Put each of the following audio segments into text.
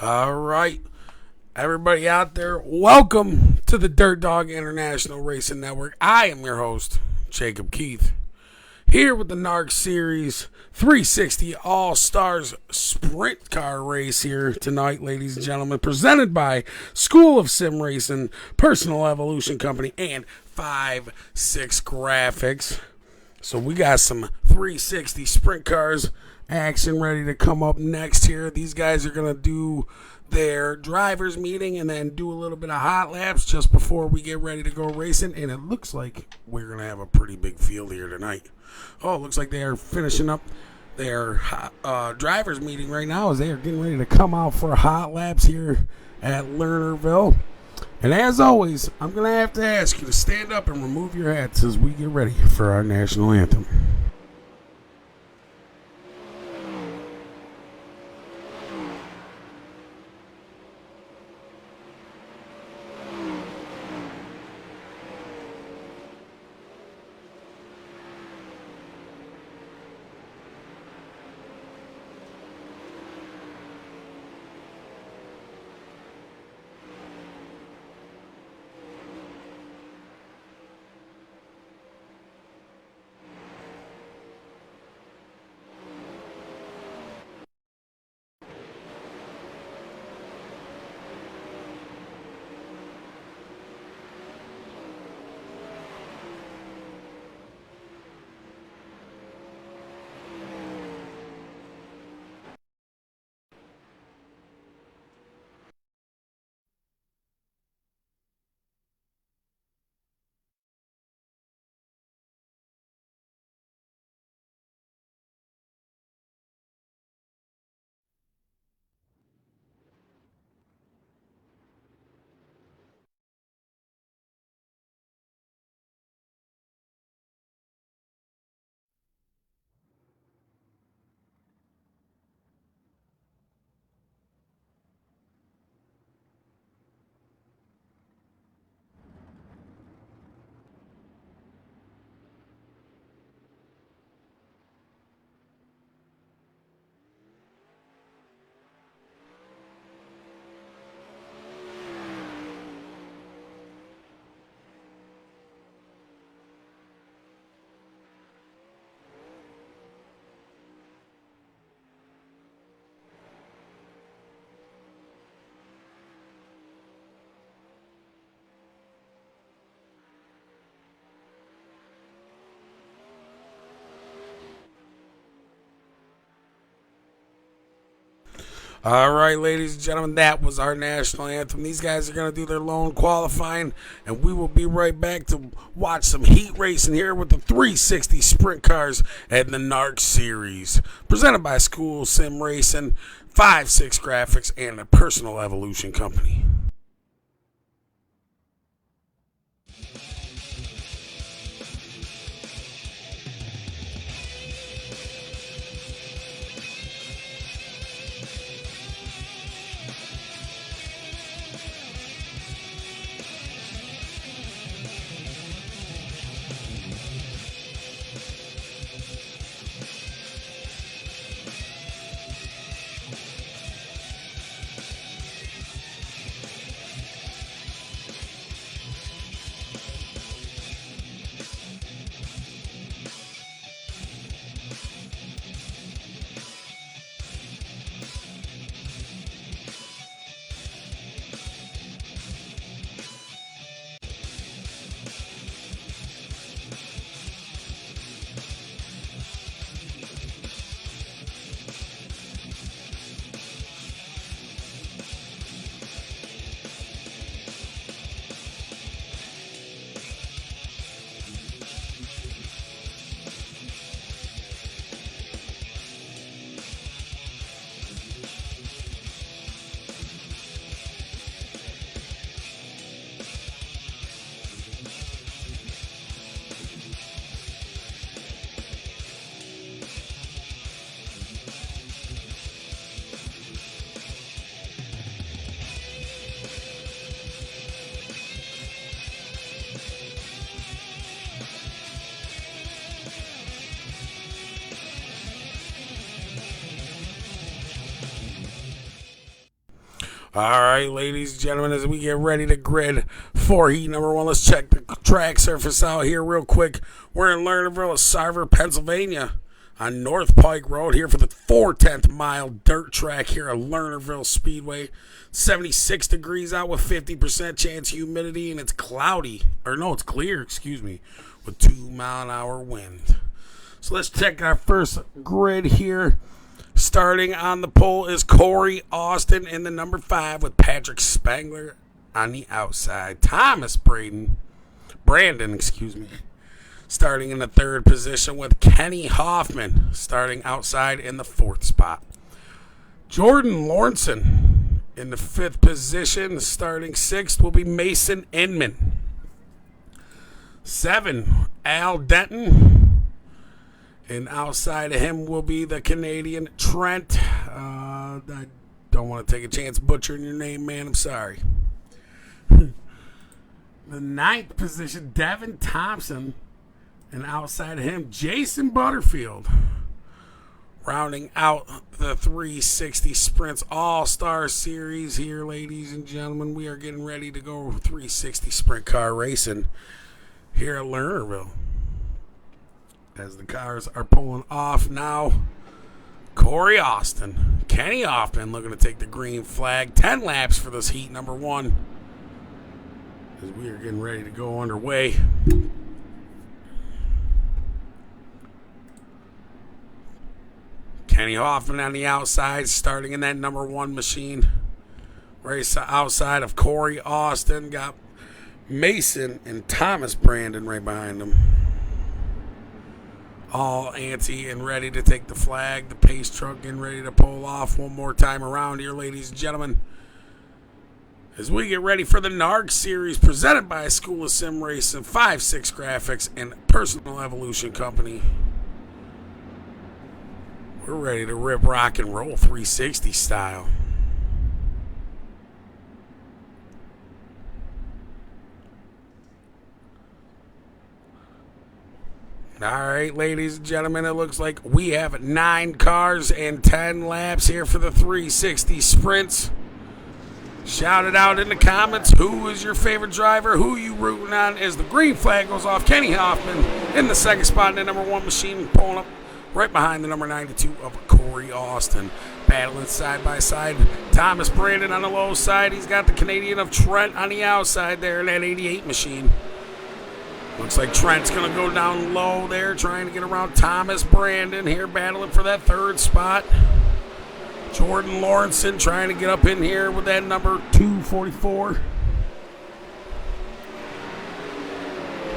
All right, everybody out there, welcome to the Dirt Dog International Racing Network. I am your host, Jacob Keith, here with the NARC Series 360 All-Stars Sprint Car Race here tonight, ladies and gentlemen, presented by School of Sim Racing, Personal Evolution Company, and 5-6 Graphics. So we got some 360 sprint cars action ready to come up next here. These guys are going to do their drivers meeting and then do a little bit of hot laps just before we get ready to go racing. And it looks like we're going to have a pretty big field here tonight. Oh, it looks like they are finishing up their drivers meeting right now as they are getting ready to come out for hot laps here at Learnerville. And as always, I'm going to have to ask you to stand up and remove your hats as we get ready for our national anthem. All right, ladies and gentlemen, that was our national anthem. These guys are going to do their lone qualifying, and we will be right back to watch some heat racing here with the 360 sprint cars at the NARC Series, presented by School Sim Racing, 5-6 Graphics, and the Personal Evolution Company. All right, ladies and gentlemen, as we get ready to grid for heat number one, let's check the track surface out here real quick. We're in Learnerville, Sarver, Pennsylvania, on North Pike Road here for the 4/10 mile dirt track here at Learnerville Speedway. 76 degrees out with 50% chance humidity, and it's cloudy. Or no, it's clear, excuse me, with 2-mile-an-hour wind. So let's check our first grid here. Starting on the pole is Corey Austin in the number 5 with Patrick Spangler on the outside. Thomas Brandon, starting in the 3rd position with Kenny Hoffman starting outside in the 4th spot. Jordan Lawrenson in the 5th position, starting 6th will be Mason Inman. 7, Al Denton. And outside of him will be the Canadian Trent. I don't want to take a chance butchering your name, man. I'm sorry. The 9th position, Devin Thompson. And outside of him, Jason Butterfield. Rounding out the 360 Sprints All-Star Series here, ladies and gentlemen. We are getting ready to go 360 Sprint car racing here at Learnerville. As the cars are pulling off now, Corey Austin, Kenny Hoffman looking to take the green flag. 10 laps for this heat number one as we are getting ready to go underway. Kenny Hoffman on the outside, starting in that number 1 machine. Race outside of Corey Austin. Got Mason and Thomas Brandon right behind him. All antsy and ready to take the flag. The pace truck getting ready to pull off one more time around here, ladies and gentlemen. As we get ready for the NARC series presented by School of Sim Racing, 5-6 Graphics, and Personal Evolution Company. We're ready to rip, rock, and roll 360 style. All right, ladies and gentlemen, it looks like we have 9 cars and 10 laps here for the 360 Sprints. Shout it out in the comments. Who is your favorite driver? Who you rooting on as the green flag goes off? Kenny Hoffman in the 2nd spot in the number 1 machine, pulling up right behind the number 92 of Corey Austin. Battling side by side. Thomas Brandon on the low side. He's got the Canadian of Trent on the outside there in that 88 machine. Looks like Trent's going to go down low there, trying to get around Thomas Brandon here, battling for that 3rd spot. Jordan Lawrenson trying to get up in here with that number 244.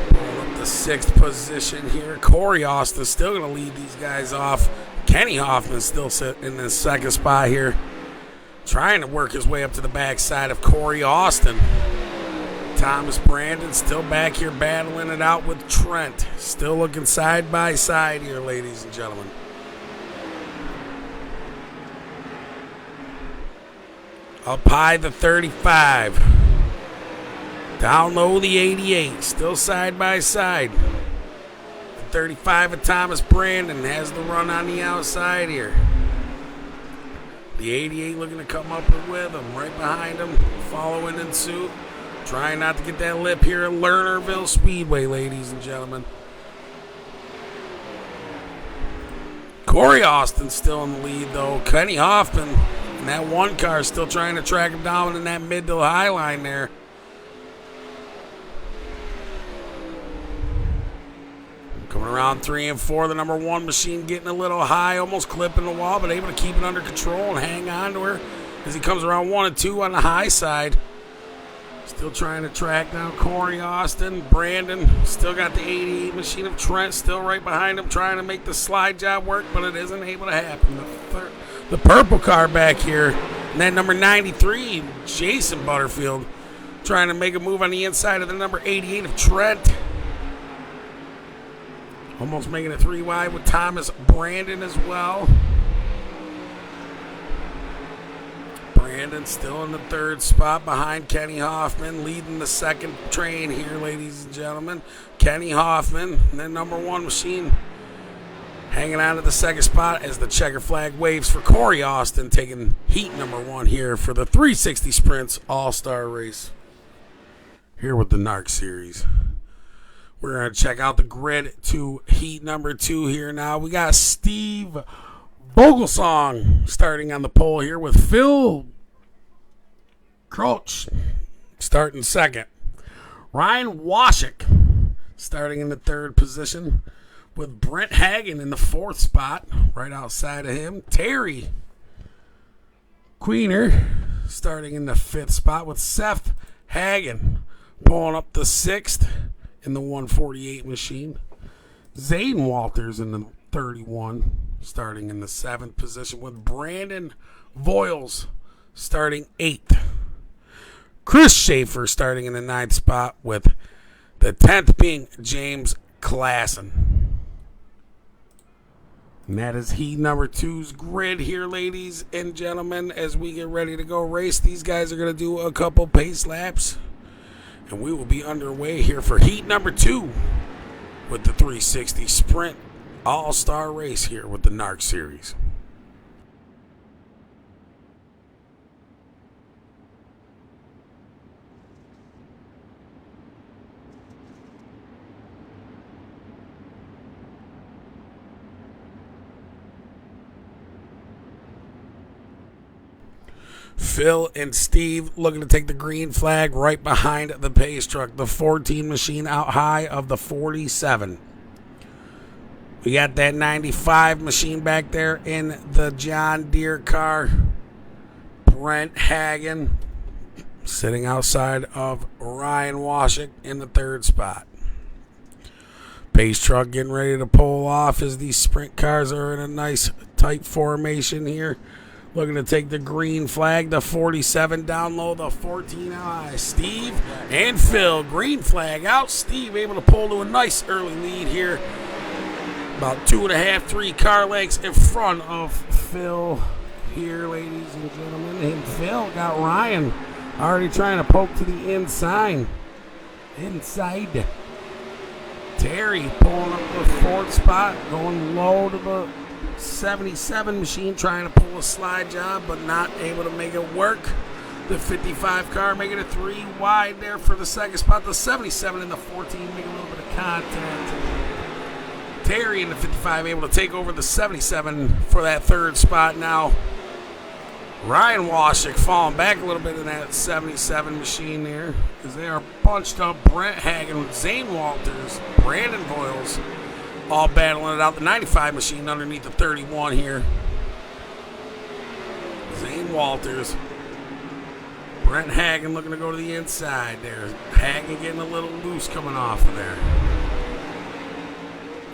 Pulling up the 6th position here. Corey Austin still going to lead these guys off. Kenny Hoffman still sitting in the 2nd spot here, trying to work his way up to the backside of Corey Austin. Thomas Brandon still back here battling it out with Trent. Still looking side by side here, ladies and gentlemen. Up high the 35. Down low the 88. Still side by side. The 35 of Thomas Brandon has the run on the outside here. The 88 looking to come up with him. Right behind him. Following in suit. Trying not to get that lip here at Learnerville Speedway, ladies and gentlemen. Corey Austin still in the lead, though. Kenny Hoffman in that 1 car still trying to track him down in that mid to high line there. Coming around 3 and 4, the number 1 machine getting a little high, almost clipping the wall, but able to keep it under control and hang on to her as he comes around 1 and 2 on the high side. Still trying to track down Corey Austin. Brandon still got the 88 machine of Trent still right behind him, trying to make the slide job work, but it isn't able to happen. The purple car back here, and that number 93, Jason Butterfield, trying to make a move on the inside of the number 88 of Trent. Almost making it 3 wide with Thomas Brandon as well. Brandon still in the 3rd spot behind Kenny Hoffman, leading the 2nd train here, ladies and gentlemen. Kenny Hoffman, and then number 1 machine Hanging on to the second spot as the checker flag waves for Corey Austin, taking heat number 1 here for the 360 Sprints All-Star Race here with the NARC Series. We're going to check out the grid to heat number 2 here now. We got Steve Vogelsong starting on the pole here with Phil Crouch starting second. Ryan Washik starting in the 3rd position with Brent Hagen in the 4th spot, right outside of him. Terry Queener starting in the 5th spot with Seth Hagen pulling up the 6th in the 148 machine. Zayden Walters in the 31 starting in the 7th position with Brandon Voiles starting 8th. Chris Schaefer starting in the 9th spot with the 10th being James Klassen. And that is heat number 2's grid here, ladies and gentlemen. As we get ready to go race, these guys are going to do a couple pace laps. And we will be underway here for heat number 2 with the 360 Sprint All-Star Race here with the NARC Series. Phil and Steve looking to take the green flag right behind the pace truck. The 14 machine out high of the 47. We got that 95 machine back there in the John Deere car. Brent Hagen sitting outside of Ryan Washik in the 3rd spot. Pace truck getting ready to pull off as these sprint cars are in a nice tight formation here. Looking to take the green flag, the 47 down low, the 14 high. Steve and Phil, green flag out. Steve able to pull to a nice early lead here. About 2.5, 3 car lengths in front of Phil here, ladies and gentlemen. And Phil got Ryan already trying to poke to the inside. Terry pulling up the 4th spot, going low to the 77 machine, trying to pull a slide job, but not able to make it work. The 55 car making it 3 wide there for the 2nd spot. The 77 and the 14 making a little bit of contact. Terry in the 55 able to take over the 77 for that 3rd spot now. Ryan Washik falling back a little bit in that 77 machine there as they are bunched up. Brent Hagen with Zane Walters, Brandon Voiles, all battling it out. The 95 machine underneath the 31 here. Zane Walters. Brent Hagen looking to go to the inside there. Hagen getting a little loose coming off of there.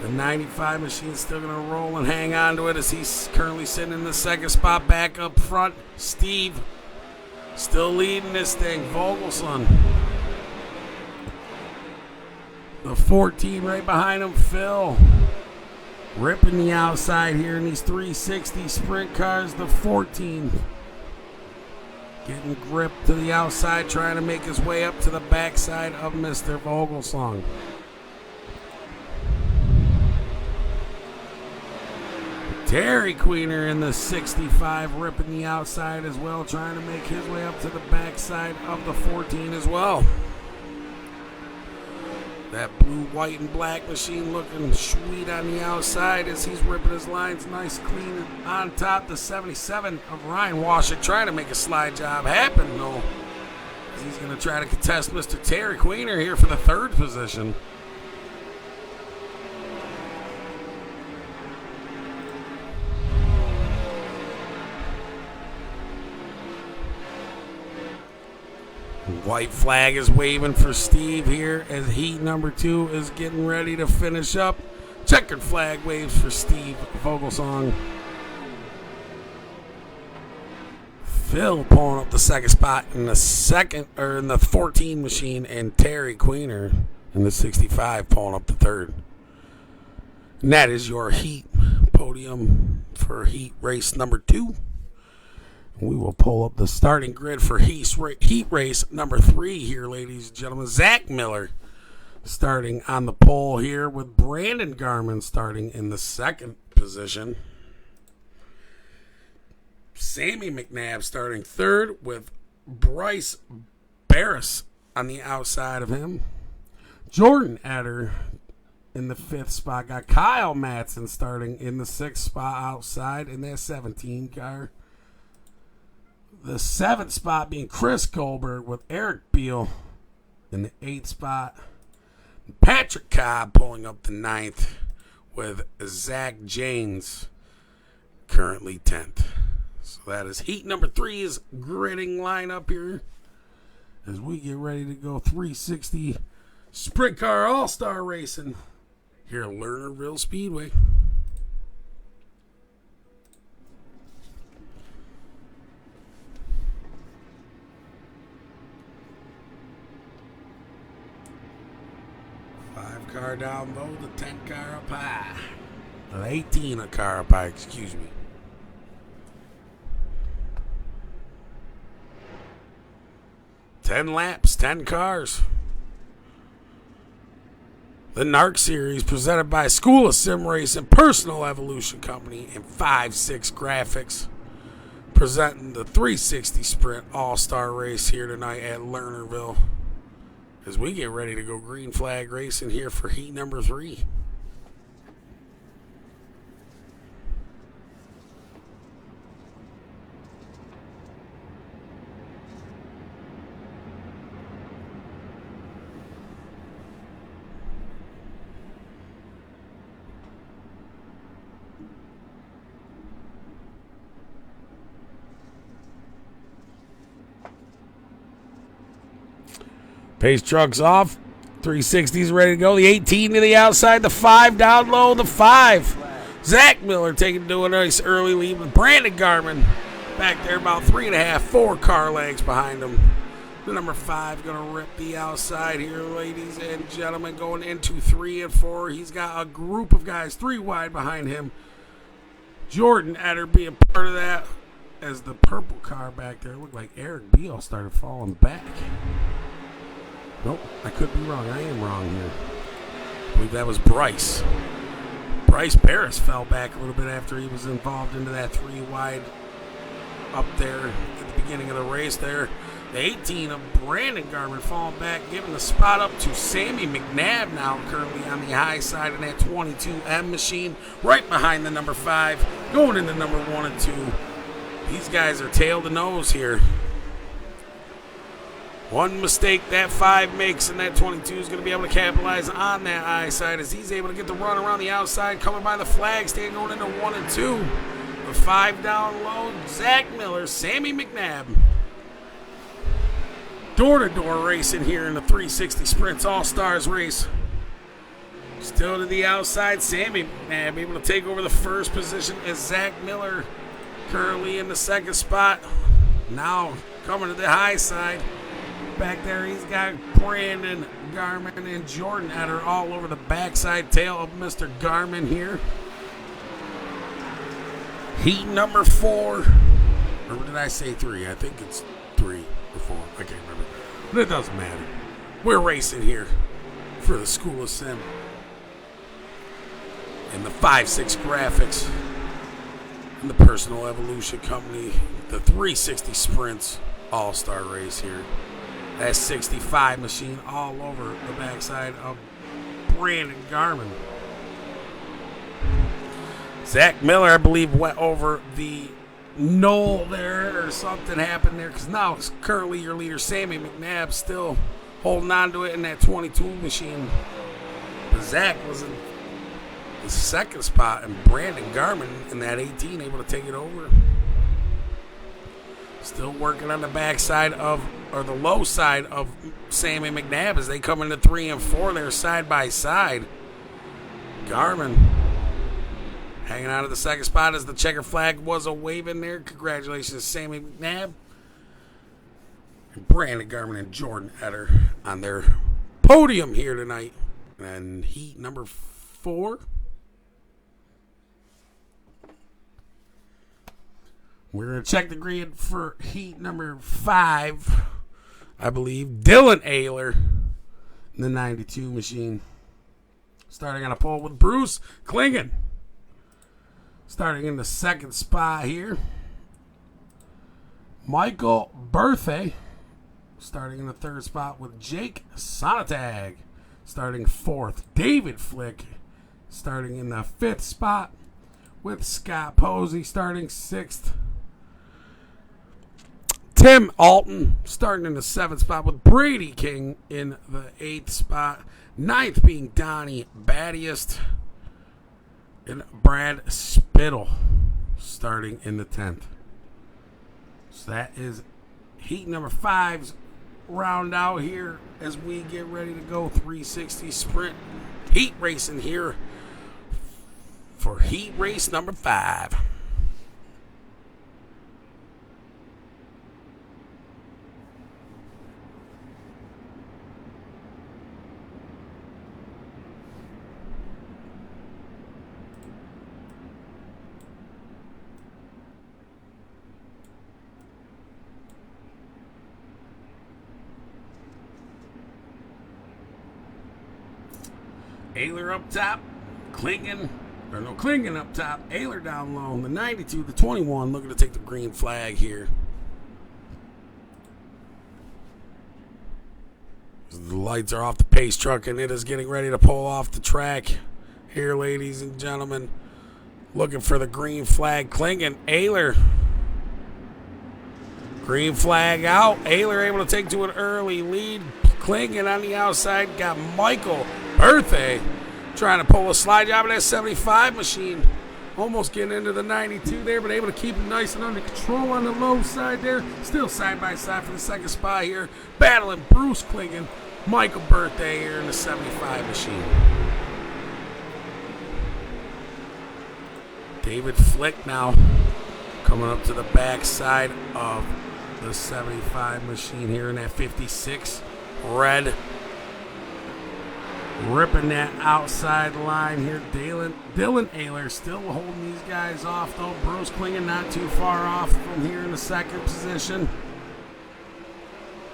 The 95 machine still going to roll and hang on to it as he's currently sitting in the 2nd spot back up front. Steve still leading this thing. Vogelsson. The 14 right behind him, Phil. Ripping the outside here in these 360 sprint cars. The 14 getting gripped to the outside, trying to make his way up to the backside of Mr. Vogelsong. Terry Queener in the 65 ripping the outside as well, trying to make his way up to the backside of the 14 as well. That blue, white, and black machine looking sweet on the outside as he's ripping his lines nice, clean on top. The 77 of Ryan Washik trying to make a slide job happen, though. He's going to try to contest Mr. Terry Queener here for the 3rd position. White flag is waving for Steve here as heat number 2 is getting ready to finish up. Checkered flag waves for Steve Vogelsong. Phil pulling up the 2nd spot in the 14 machine, and Terry Queener in the 65 pulling up the 3rd. And that is your heat podium for heat race number 2. We will pull up the starting grid for heat race number 3 here, ladies and gentlemen. Zach Miller starting on the pole here with Brandon Garman starting in the 2nd position. Sammy McNabb starting third with Bryce Barris on the outside of him. Jordan Eder in the 5th spot. Got Kyle Madsen starting in the 6th spot outside in that 17 car. The 7th spot being Chris Goldberg with Eric Beal in the 8th spot. Patrick Cobb pulling up the 9th with Zach James currently 10th. So that is heat number 3's gridding lineup here as we get ready to go 360 Sprint Car All-Star Racing here at Learnerville Speedway. Car down low, the 10 car up high. The 18 a car up high, excuse me. Ten laps, 10 cars. The NARC Series presented by School of Sim Racing, Personal Evolution Company, and 5-6 Graphics. Presenting the 360 Sprint All-Star Race here tonight at Learnerville. As we get ready to go green flag racing here for heat number 3. Pace truck's off. 360's ready to go. The 18 to the outside. The 5 down low. The 5. Zach Miller taking to a nice early lead with Brandon Garman back there about 3.5, 4 car lengths behind him. The number 5 going to rip the outside here, ladies and gentlemen, going into 3 and 4. He's got a group of guys 3 wide behind him. Jordan Eder being part of that as the purple car back there looked like Eric Beal started falling back. Nope, I could be wrong. I am wrong here. I believe that was Bryce. Bryce Barris fell back a little bit after he was involved into that 3 wide up there at the beginning of the race there. The 18 of Brandon Garman falling back, giving the spot up to Sammy McNabb now currently on the high side in that 22M machine, right behind the number 5, going into number 1 and 2. These guys are tail to nose here. One mistake that 5 makes and that 22 is going to be able to capitalize on that high side as he's able to get the run around the outside, coming by the flag stand, going into 1 and 2. The 5 down low, Zach Miller, Sammy McNabb. Door-to-door racing here in the 360 Sprints All-Stars race. Still to the outside, Sammy McNabb able to take over the first position as Zach Miller currently in the 2nd spot. Now coming to the high side. Back there, he's got Brandon Garman and Jordan Eder all over the backside tail of Mr. Garman here. Heat number 4. Or did I say 3? I think it's 3 or 4. I can't remember. But it doesn't matter. We're racing here for the School of Sim. And the 5-6 Graphics. And the Personal Evolution Company. The 360 Sprints All-Star Race here. That 65 machine all over the backside of Brandon Garman. Zach Miller, I believe, went over the knoll there or something happened there because now it's currently your leader, Sammy McNabb, still holding on to it in that 22 machine. But Zach was in the 2nd spot and Brandon Garman in that 18 able to take it over. Still working on the backside of, or the low side of Sammy McNabb as they come into 3 and 4 there side by side. Garman hanging out of the 2nd spot as the checker flag was a waving there. Congratulations, Sammy McNabb. And Brandon Garman and Jordan Eder on their podium here tonight. And heat number 4. We're going to check the grid for heat number 5, I believe. Dylan Ayler in the 92 machine. Starting on a pole with Bruce Klingon. Starting in the second spot here, Michael Berthay. Starting in the third spot with Jake Sonatag. Starting fourth, David Flick. Starting in the fifth spot with Scott Posey. Starting sixth, Tim Alton. Starting in the seventh spot with Brady King in the eighth spot. Ninth being Donnie Battiest. And Brad Spittle starting in the 10th. So that is heat number 5's round out here as we get ready to go 360 sprint heat racing here for heat race number 5. Ayler up top, Klingon up top, Ayler down low, the 92, the 21, looking to take the green flag here. The lights are off the pace truck and it is getting ready to pull off the track here, ladies and gentlemen. Looking for the green flag, Klingon, Ayler. Green flag out, Ayler able to take to an early lead. Klingon on the outside, got Michael Berthay trying to pull a slide job of that 75 machine. Almost getting into the 92 there, but able to keep it nice and under control on the low side there. Still side by side for the second spot here. Battling Bruce Klingon, Michael Berthay here in the 75 machine. David Flick now coming up to the back side of the 75 machine here in that 56 red. Ripping that outside line here. Dylan Ayler still holding these guys off, though. Bruce Klingon not too far off from here in the second position.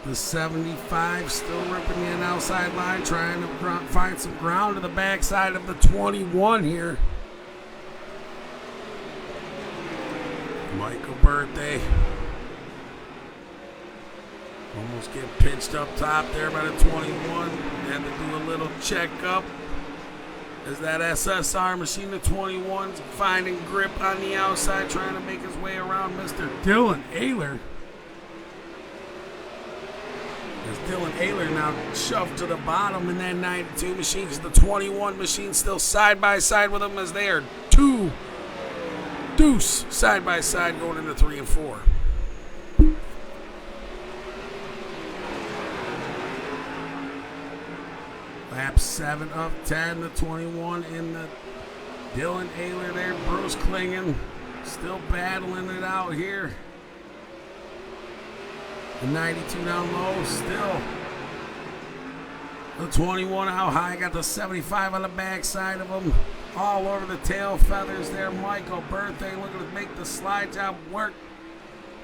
The 75 still ripping that outside line, trying to find some ground to the backside of the 21 here. Michael Berthay almost getting pinched up top there by the 21. Had to do a little checkup as that SSR machine, the 21's finding grip on the outside, trying to make his way around Mr. Dylan Ayler. As Dylan Ayler now shoved to the bottom in that 92 machine, because the 21 machine still side by side with them as they are two deuce side by side going into 3 and 4. Lap 7 up 10, the 21 in the Dylan Ayler there. Bruce Klingon still battling it out here. The 92 down low still. The 21 out high, got the 75 on the backside of him. All over the tail feathers there. Michael Berthay looking to make the slide job work,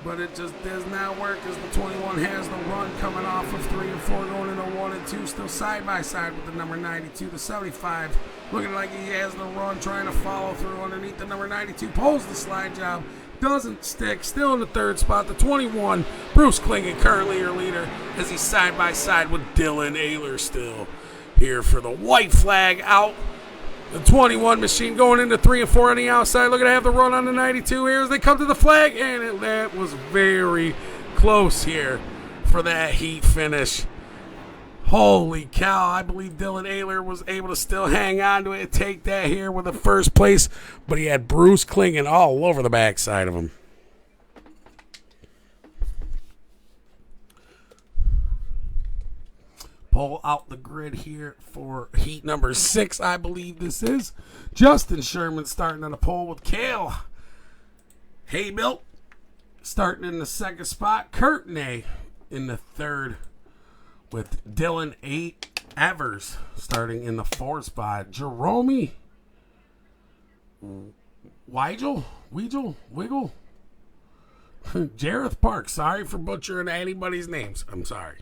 but it just does not work as the 21 has the run coming off of 3 and 4 going into 1 and 2. Still side by side with the number 92. The 75 looking like he has the run, trying to follow through underneath the number 92. Pulls the slide job. Doesn't stick. Still in the third spot. The 21, Bruce Klingon, currently your leader as he's side by side with Dylan Ayler still here for the white flag out. The 21 machine going into 3 and 4 on the outside. Looking to have the run on the 92 here as they come to the flag. And that was very close here for that heat finish. Holy cow. I believe Dylan Ayler was able to still hang on to it and take that here with the first place. But he had Bruce Klingon all over the backside of him. Pull out the grid here for heat number 6, I believe this is. Justin Sherman starting on the pole with Cale Haybuilt starting in the second spot. Courtney in the third with Dylan Evers starting in the fourth spot. Jerome Wiggle? Jareth Park. Sorry for butchering anybody's names. I'm sorry.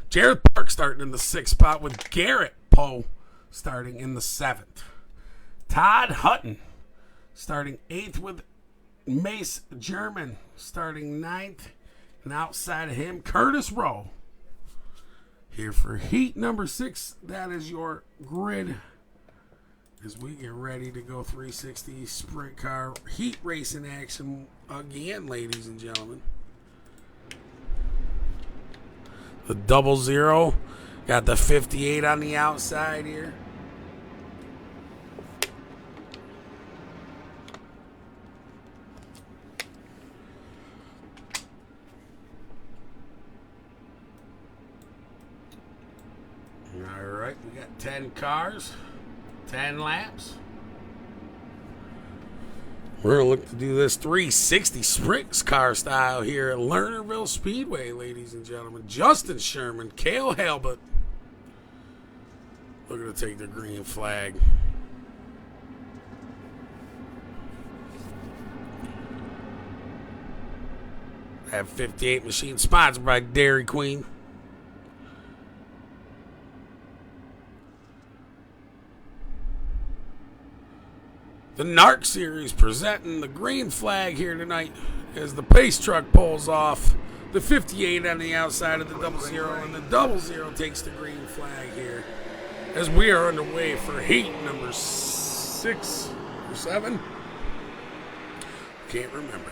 Jareth Park starting in the sixth spot with Garrett Poe starting in the seventh. Todd Hutton Starting 8th with Mace German. Starting 9th. And outside of him, Curtis Rowe. Here for heat number 6. That is your grid. As we get ready to go 360 sprint car heat racing action again, ladies and gentlemen. The 00. Got the 58 on the outside here. All right, we got 10 cars, 10 laps. We're going to look to do this 360 sprint car style here at Learnerville Speedway, ladies and gentlemen. Justin Sherman, Cale Halbert. Looking to take the green flag. That 58 machine sponsored by Dairy Queen. The NARC series presenting the green flag here tonight as the pace truck pulls off the 58 on the outside of the 00, and the 00 takes the green flag here as we are underway for heat number 6 or 7. Can't remember.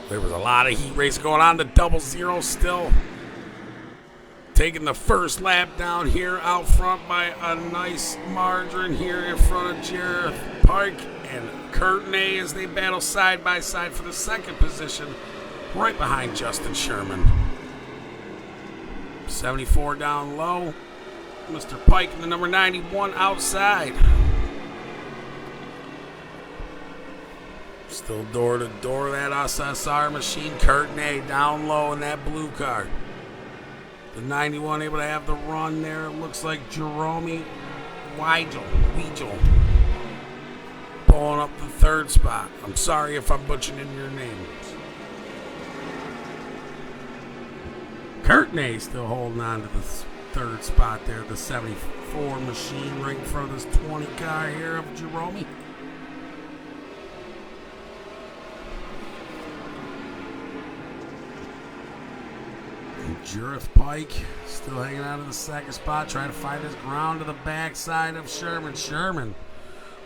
There was a lot of heat race going on. The 00 still taking the first lap down here out front by a nice margin here in front of Jareth Pike and Courtney as they battle side by side for the second position right behind Justin Sherman. 74 down low. Mr. Pike and the number 91 outside. Still door to door that SSR machine. Courtney down low in that blue car. The 91 able to have the run there. It looks like Jerome Weigel pulling up the third spot. I'm sorry if I'm butchering your names. Courtney still holding on to the third spot there. The 74 machine right in front of this 20 car here of Jerome. Jareth Pike still hanging out in the second spot, trying to find his ground to the backside of Sherman. Sherman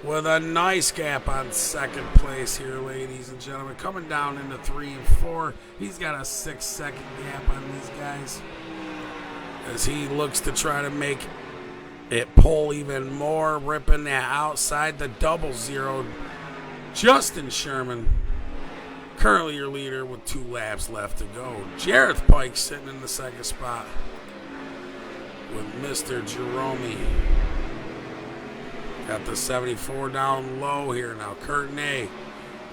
with a nice gap on second place here, ladies and gentlemen. Coming down into 3 and 4. He's got a 6-second gap on these guys as he looks to try to make it pull even more, ripping that outside the 00. Justin Sherman, currently your leader with 2 laps left to go. Jareth Pike sitting in the second spot with Mr. Jerome. Got the 74 down low here now. Courtney.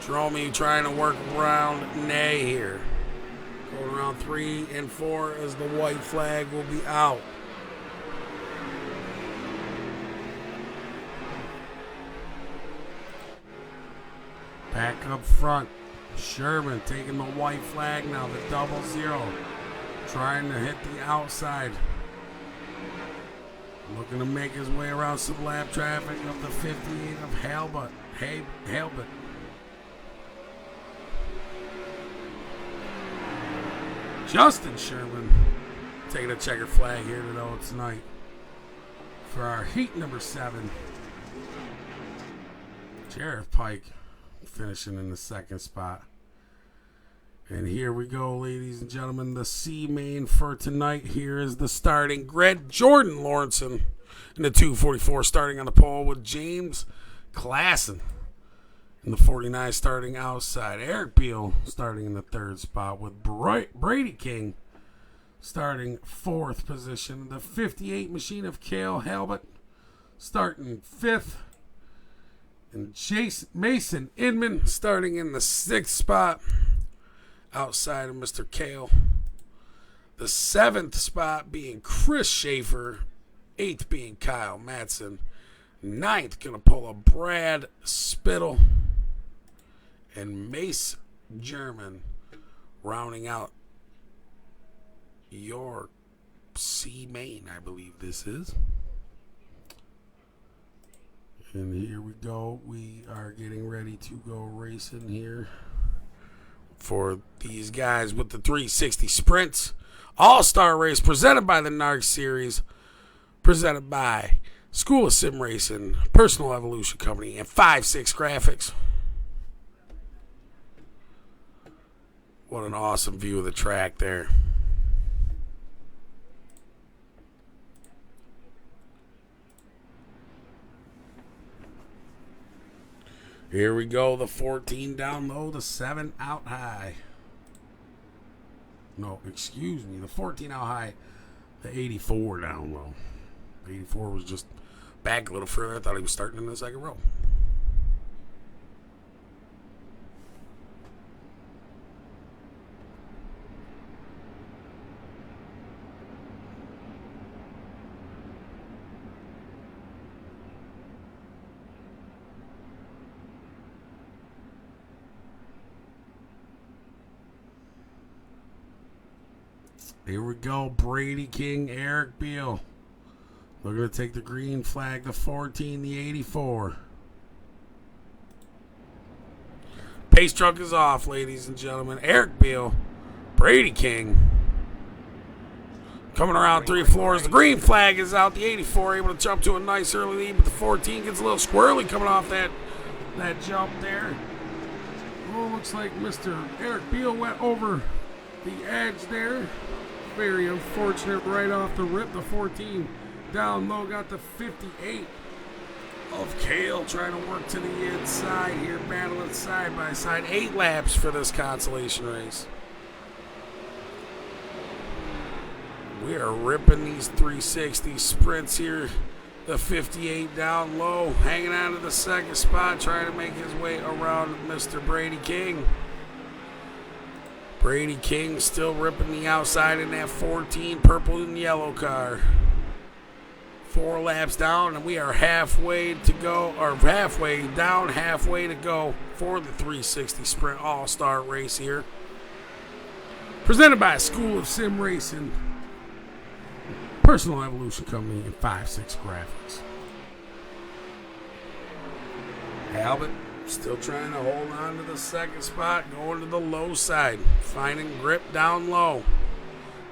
Jerome trying to work around Nay here. Going around 3 and 4 as the white flag will be out. Back up front. Sherman taking the white flag now, the 00. Trying to hit the outside. Looking to make his way around some lap traffic of the 58 of Halbert. Justin Sherman taking a checker flag here tonight for our heat number 7. Jareth Pike finishing in the second spot. And here we go, ladies and gentlemen. The C main for tonight. Here is the starting grid. Jordan Lawrenson in the 244 starting on the pole with James Klassen in the 49 starting outside. Eric Beal starting in the third spot with Brady King starting 4th position. The 58 machine of Cale Halbert starting 5th. And Mason Inman starting in the 6th spot outside of Mr. Cale. The 7th spot being Chris Schaefer. 8th being Kyle Madsen. 9th going to pull a Brad Spittle. And Mace German rounding out your C main, I believe this is. And here we go. We are getting ready to go racing here for these guys with the 360 Sprints All-Star Race presented by the NARC Series, presented by School of Sim Racing, Personal Evolution Company, and 5-6 Graphics. What an awesome view of the track there. Here we go, the 14 down low, the 7 out high. No, excuse me, the 14 out high, the 84 down low. The 84 was just back a little further. I thought he was starting in the second row. Here we go. Brady King, Eric Beal. Looking to take the green flag, the 14, the 84. Pace truck is off, ladies and gentlemen. Eric Beal, Brady King. Coming around 3 floors. The green flag is out. The 84 able to jump to a nice early lead, but the 14 gets a little squirrely coming off that jump there. Oh, looks like Mr. Eric Beal went over the edge there. Very unfortunate right off the rip. The 14 down low got the 58 of Kale trying to work to the inside here, battling side by side. 8 laps for this consolation race. We are ripping these 360 sprints here. The 58 down low, hanging out of the second spot, trying to make his way around Mr. Brady King. Brady King still ripping the outside in that 14 purple and yellow car. 4 laps down, and we are halfway to go, or halfway down, halfway to go for the 360 Sprint All-Star Race here. Presented by School of Sim Racing, Personal Evolution Company, and 5-6 Graphics. Albert still trying to hold on to the second spot, going to the low side, finding grip down low.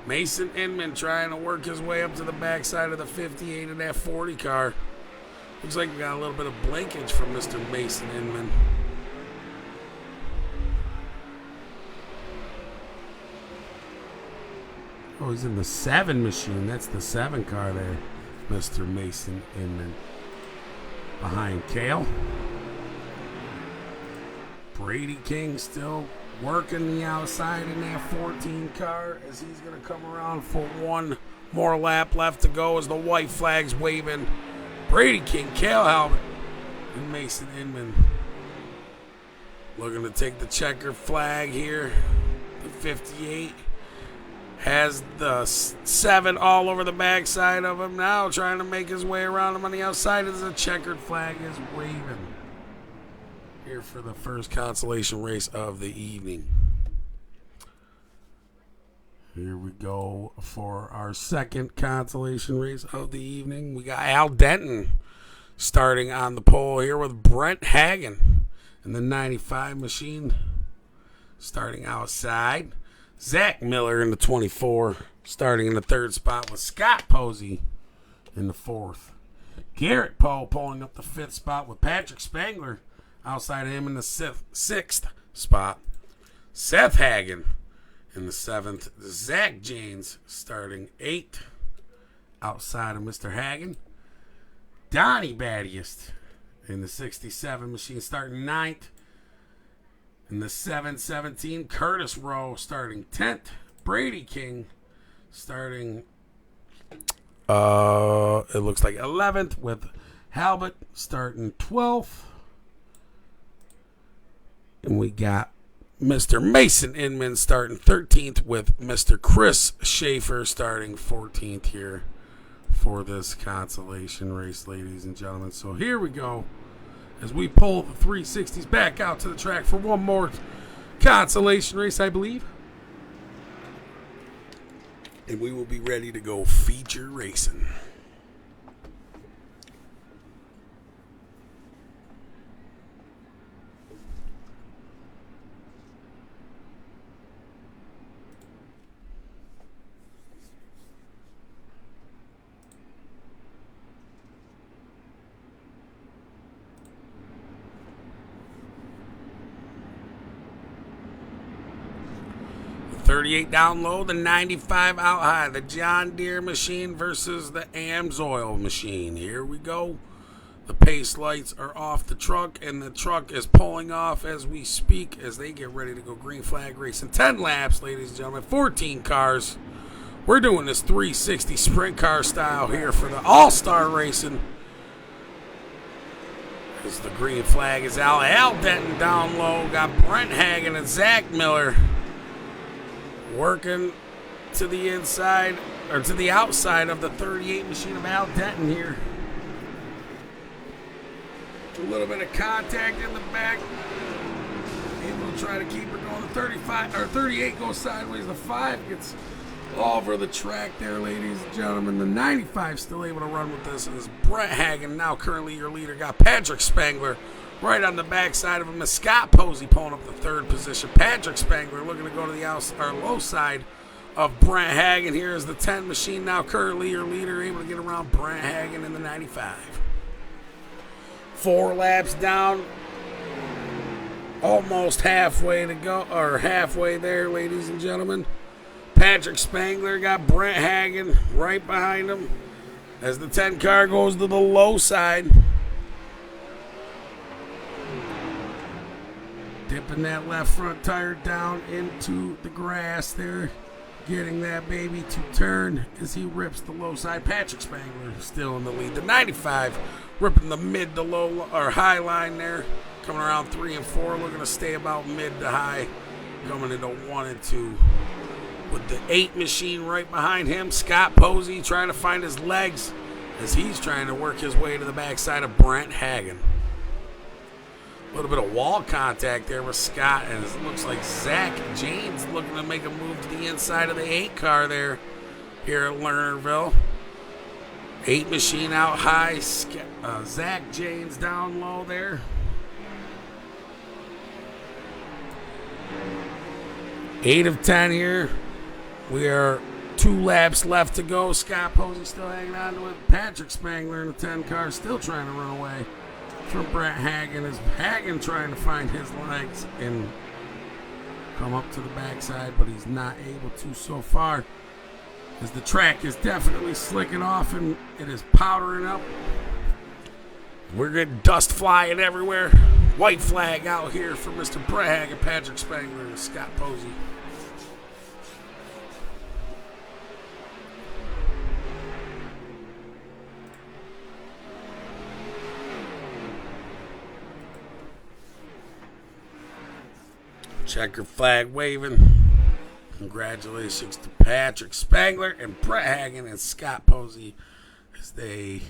Mason Inman trying to work his way up to the backside of the 58 in that 40 car. Looks like we got a little bit of blankage from Mr. Mason Inman. Oh, he's in the 7 machine. That's the 7 car there, Mr. Mason Inman. Behind Kale. Brady King still working the outside in that 14 car as he's going to come around for one more lap left to go as the white flag's waving. Brady King, Kale Halbert, and Mason Inman looking to take the checkered flag here. The 58 has the 7 all over the backside of him now, trying to make his way around him on the outside as the checkered flag is waving. Here for the first consolation race of the evening. Here we go for our second consolation race of the evening. We got Al Denton starting on the pole here with Brent Hagen in the 95 machine starting outside. Zach Miller in the 24 starting in the 3rd spot with Scott Posey in the 4th. Garrett Poe pulling up the 5th spot with Patrick Spangler outside of him in the 6th spot. Seth Hagen in the 7th. Zach Janes starting 8th outside of Mr. Hagen. Donnie Battiest in the 67 machine starting 9th. In the 717, Curtis Rowe starting 10th. Brady King starting, it looks like 11th with Halbert starting 12th. And we got Mr. Mason Inman starting 13th with Mr. Chris Schaefer starting 14th here for this consolation race, ladies and gentlemen. So here we go as we pull the 360s back out to the track for one more consolation race, I believe. And we will be ready to go feature racing. 38 down low, the 95 out high. The John Deere machine versus the AMSOIL machine. Here we go. The pace lights are off the truck, and the truck is pulling off as we speak as they get ready to go green flag racing. 10 laps, ladies and gentlemen, 14 cars. We're doing this 360 sprint car style here for the all-star racing. As the green flag is out. Al Denton down low. Got Brent Hagen and Zach Miller working to the inside, or to the outside of the 38 machine of Al Denton here. A little bit of contact in the back. Able to try to keep her going. The 35 or 38 goes sideways. The 5 gets all over the track there, ladies and gentlemen. The 95 still able to run with this. And it's Brett Hagen, now currently your leader. Got Patrick Spangler right on the backside of him. And Scott Posey pulling up the 3rd position. Patrick Spangler looking to go to the low side of Brent Hagen. Here is the 10 machine, now currently your leader, able to get around Brent Hagen in the 95. 4 laps down, almost halfway to go, or halfway there, ladies and gentlemen. Patrick Spangler got Brent Hagen right behind him as the 10 car goes to the low side. Dipping that left front tire down into the grass there, getting that baby to turn as he rips the low side. Patrick Spangler still in the lead. The 95 ripping the mid to low or high line there, coming around 3 and 4, looking to stay about mid to high, coming into 1 and 2. With the 8 machine right behind him, Scott Posey trying to find his legs as he's trying to work his way to the backside of Brent Hagen. A little bit of wall contact there with Scott, and it looks like Zach James looking to make a move to the inside of the 8 car there here at Learnerville. 8 machine out high, Zach James down low there. 8 of 10 here. We are 2 laps left to go. Scott Posey still hanging on to it. Patrick Spangler in the 10 car still trying to run away from Brent Hagen. As Hagen trying to find his legs and come up to the backside, but he's not able to so far, as the track is definitely slicking off and it is powdering up. We're getting dust flying everywhere. White flag out here for Mr. Brent Hagen, Patrick Spangler, and Scott Posey. Checker flag waving. Congratulations to Patrick Spangler and Brent Hagen and Scott Posey, as they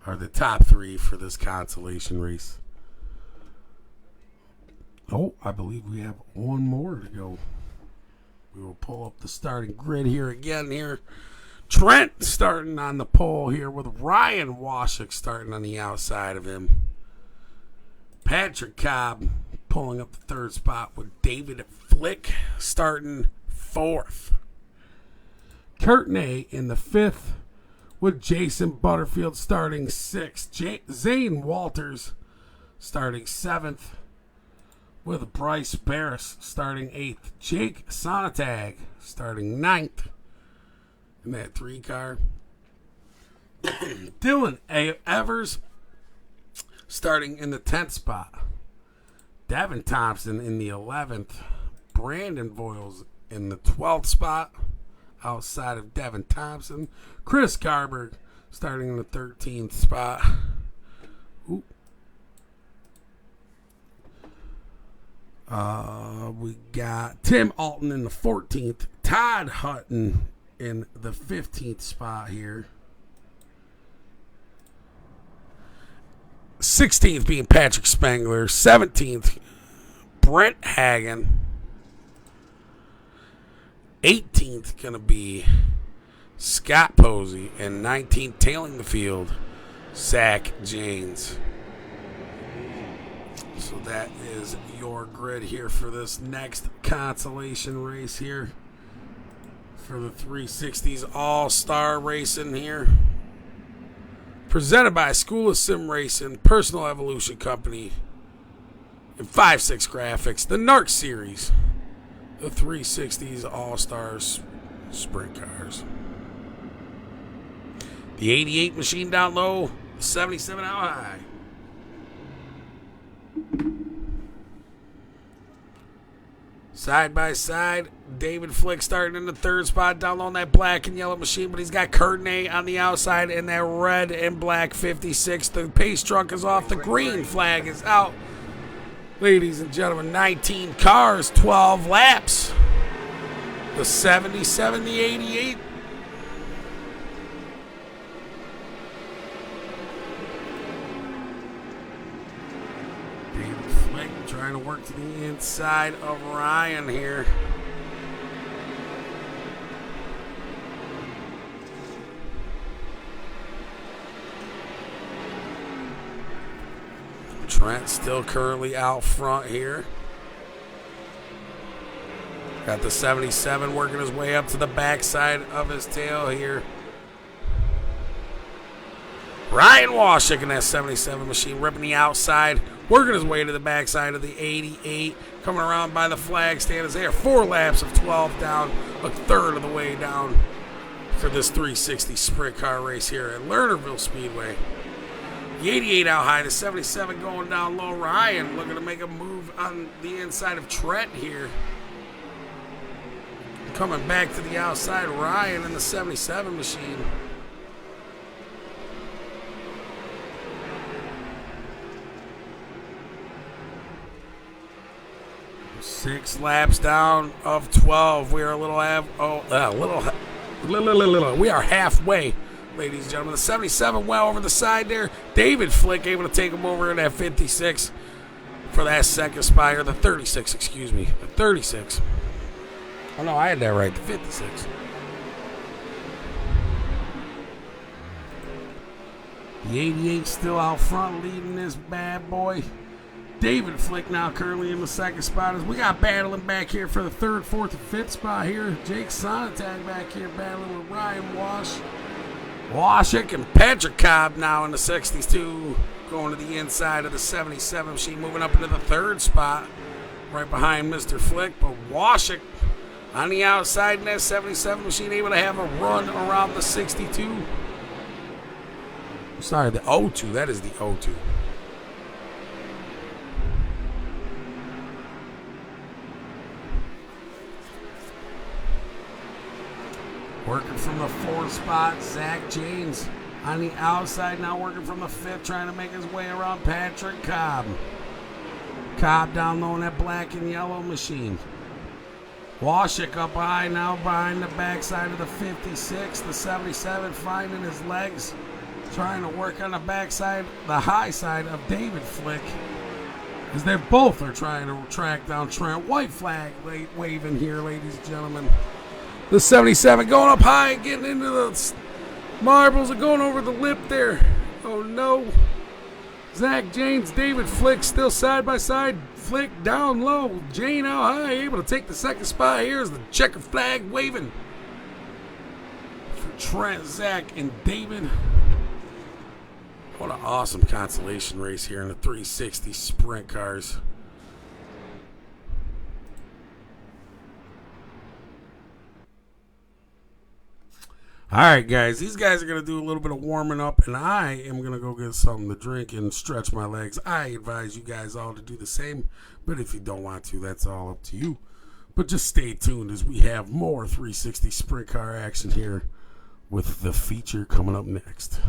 are the top 3 for this consolation race. Oh, I believe we have one more to go. We will pull up the starting grid here again here. Trent starting on the pole here with Ryan Washik starting on the outside of him. Patrick Cobb pulling up the 3rd spot with David Flick starting 4th. Courtney in the 5th with Jason Butterfield starting 6th. Zane Walters starting 7th with Bryce Barris starting 8th. Jake Sonntag starting 9th in that 3 car. Dylan Evers starting in the 10th spot. Devin Thompson in the 11th. Brandon Voiles in the 12th spot outside of Devin Thompson. Chris Carberg starting in the 13th spot. Ooh. We got Tim Alton in the 14th. Todd Hutton in the 15th spot here. 16th being Patrick Spangler. 17th, Brent Hagen. 18th going to be Scott Posey. And 19th, tailing the field, Zach James. So that is your grid here for this next consolation race here for the 360s All-Star Racing here. Presented by School of Sim Racing, Personal Evolution Company, and 5-6 Graphics, the NARC Series the 360s All-Stars sprint cars. The 88 machine down low, 77 out high. Side by side, David Flick starting in the third spot down low on that black and yellow machine, but he's got Courtney on the outside and that red and black 56. The pace truck is off. The green flag is out. Ladies and gentlemen, 19 cars, 12 laps. The 77, the 88. David Flick trying to work to the inside of Ryan here. Trent still currently out front here. Got the 77 working his way up to the backside of his tail here. Ryan Washik in that 77 machine ripping the outside, working his way to the backside of the 88, coming around by the flag stand as they are 4 laps of 12 down, a third of the way down for this 360 sprint car race here at Learnerville Speedway. The 88 out high, the 77 going down low. Ryan looking to make a move on the inside of Trent here. Coming back to the outside, Ryan in the 77 machine. Six laps down of 12. We are we are halfway, ladies and gentlemen. The 77 well over the side there. David Flick able to take him over in that 56 for that second spot, or the 36, excuse me. The 36. Oh, no, I had that right. The 56. The 88 still out front leading this bad boy. David Flick now currently in the second spot. As we got battling back here for the third, fourth, and fifth spot here. Jake Sonntag back here battling with Ryan Washik and Patrick Cobb now in the 62, going to the inside of the 77 machine, moving up into the third spot, right behind Mr. Flick. But Washik on the outside in that 77 machine, able to have a run around the 62. Sorry, the 02. That is the 02. Working from the fourth spot, Zach James on the outside, now working from the fifth, trying to make his way around Patrick Cobb. Cobb down low in that black and yellow machine. Washik up high now behind the backside of the 56. The 77 finding his legs, trying to work on the backside, the high side of David Flick, as they both are trying to track down Trent. White flag waving here, ladies and gentlemen. The 77 going up high, getting into the marbles and going over the lip there. Oh no. Zach James, David Flick still side by side. Flick down low, Jane out high, able to take the second spot here as the checker flag waving for Trent, Zach, and David. What an awesome consolation race here in the 360 sprint cars. All right, guys, these guys are going to do a little bit of warming up, and I am going to go get something to drink and stretch my legs. I advise you guys all to do the same, but if you don't want to, that's all up to you. But just stay tuned as we have more 360 sprint car action here with the feature coming up next.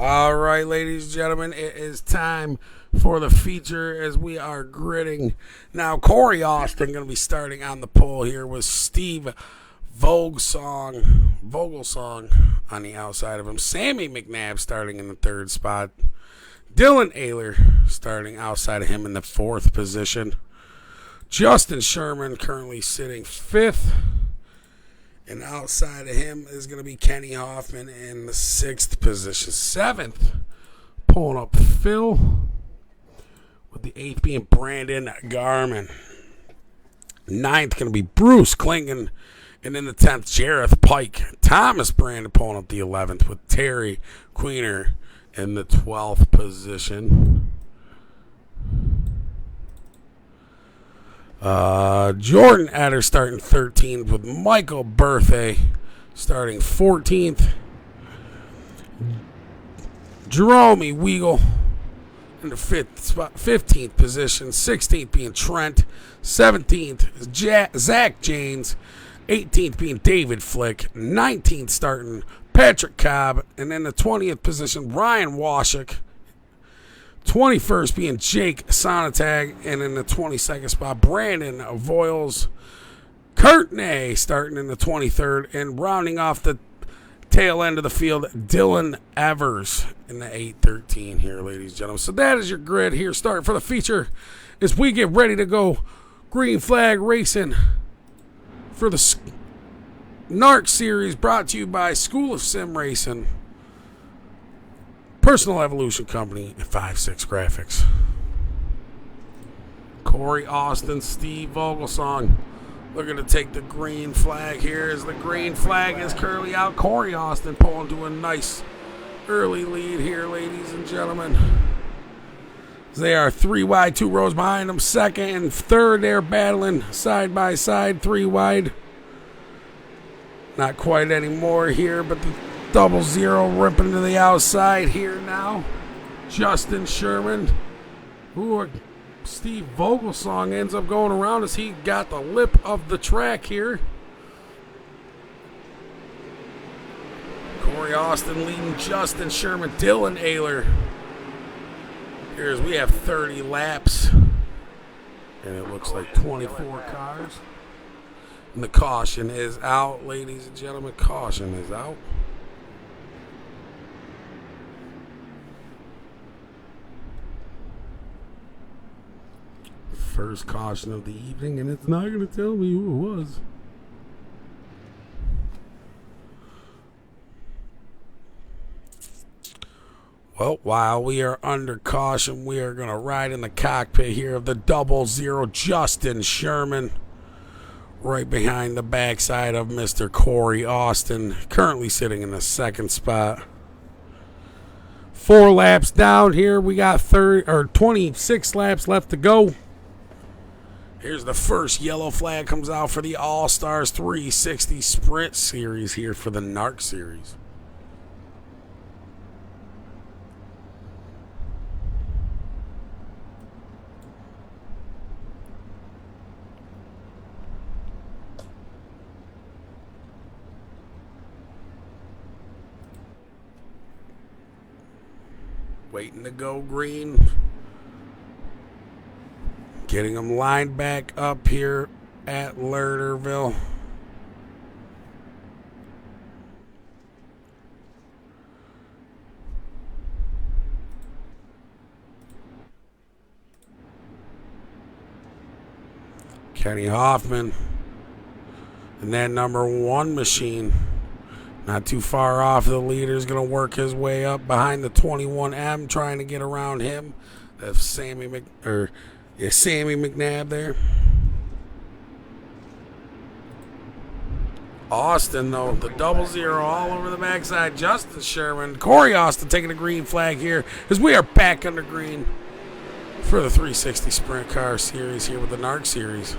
All right, ladies and gentlemen, it is time for the feature as we are gridding. Now, Corey Austin going to be starting on the pole here with Steve Vogelsong on the outside of him. Sammy McNabb starting in the third spot. Dylan Ayler starting outside of him in the fourth position. Justin Sherman currently sitting fifth. And outside of him is going to be Kenny Hoffman in the sixth position. Seventh, pulling up Phil, with the eighth being Brandon Garman. Ninth going to be Bruce Klingon. And in the 10th, Jareth Pike. Thomas Brandon pulling up the 11th with Terry Queener in the 12th position. Jordan Adder starting 13th with Michael Berthay starting 14th. Jerome Weagle in the 15th position. 16th being Trent. 17th is Zach Janes. 18th being David Flick. 19th starting Patrick Cobb. And in the 20th position, Ryan Washik. 21st being Jake Sonatag, and in the 22nd spot, Brandon Voiles. Courtney starting in the 23rd, and rounding off the tail end of the field, Dylan Evers in the 8-13 here, ladies and gentlemen. So that is your grid here. Start for the feature as we get ready to go green flag racing for the NARC series, brought to you by School of Sim Racing, Personal Evolution Company, and 5-6 Graphics. Corey Austin, Steve Vogelsong looking to take the green flag here as the green flag is currently out. Corey Austin pulling to a nice early lead here, ladies and gentlemen. They are 3 wide, 2 rows behind them. Second and third, they're battling side by side, 3 wide. Not quite anymore here, but the 00 ripping to the outside here now. Justin Sherman. Steve Vogelsong ends up going around as he got the lip of the track here. Corey Austin leading Justin Sherman. Dylan Ayler. Here's we have 30 laps. And it looks like 24 cars. And the caution is out, ladies and gentlemen. Caution is out. First caution of the evening, and it's not going to tell me who it was. Well, while we are under caution, we are going to ride in the cockpit here of the 00 Justin Sherman, right behind the backside of Mr. Corey Austin, currently sitting in the second spot. 4 laps down here. We got 26 laps left to go. Here's the first yellow flag comes out for the All-Stars 360 Sprint Series here for the NARC Series. Waiting to go green. Getting them lined back up here at Learnerville. Kenny Hoffman and that number 1 machine. Not too far off. The leader's going to work his way up behind the 21M, trying to get around him. That's Sammy McNabb there. Austin, though, the 00 all over the backside. Justin Sherman. Corey Austin taking a green flag here as we are back under green for the 360 Sprint Car Series here with the NARC Series.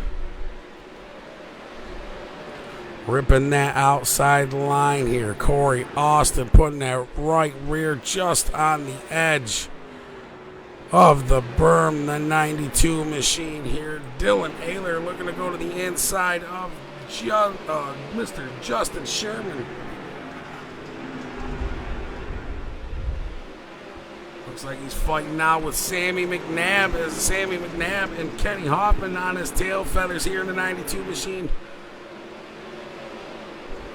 Ripping that outside line here. Corey Austin putting that right rear just on the edge of the berm, the 92 machine here. Dylan Ayler looking to go to the inside of Mr. Justin Sherman. Looks like he's fighting now with Sammy McNabb, as Sammy McNabb and Kenny Hoffman on his tail feathers here in the 92 machine.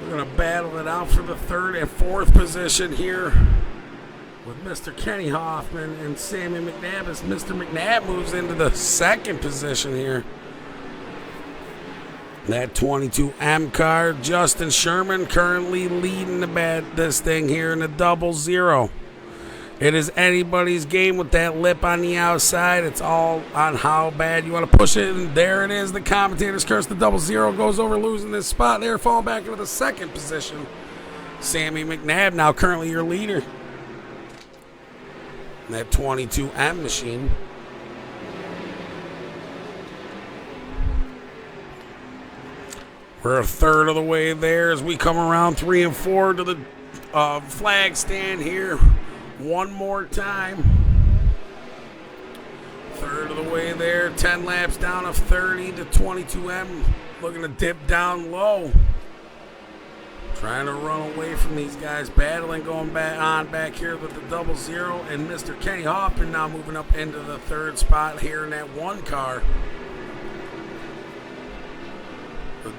We're going to battle it out for the third and fourth position here with Mr. Kenny Hoffman and Sammy McNabb, as Mr. McNabb moves into the second position here. That 22M car, Justin Sherman currently leading this thing here in the 00. It is anybody's game with that lip on the outside. It's all on how bad you want to push it. And there it is, the commentator's curse. The 00 goes over, losing this spot there, falling back into the second position. Sammy McNabb now currently your leader. That 22M machine. We're a third of the way there as we come around 3 and 4 to the flag stand here. One more time. Third of the way there. 10 laps down of 30 to 22M. Looking to dip down low. Trying to run away from these guys. Battling, going back here with the 00. And Mr. Kenny Hoffman now moving up into the third spot here in that one car.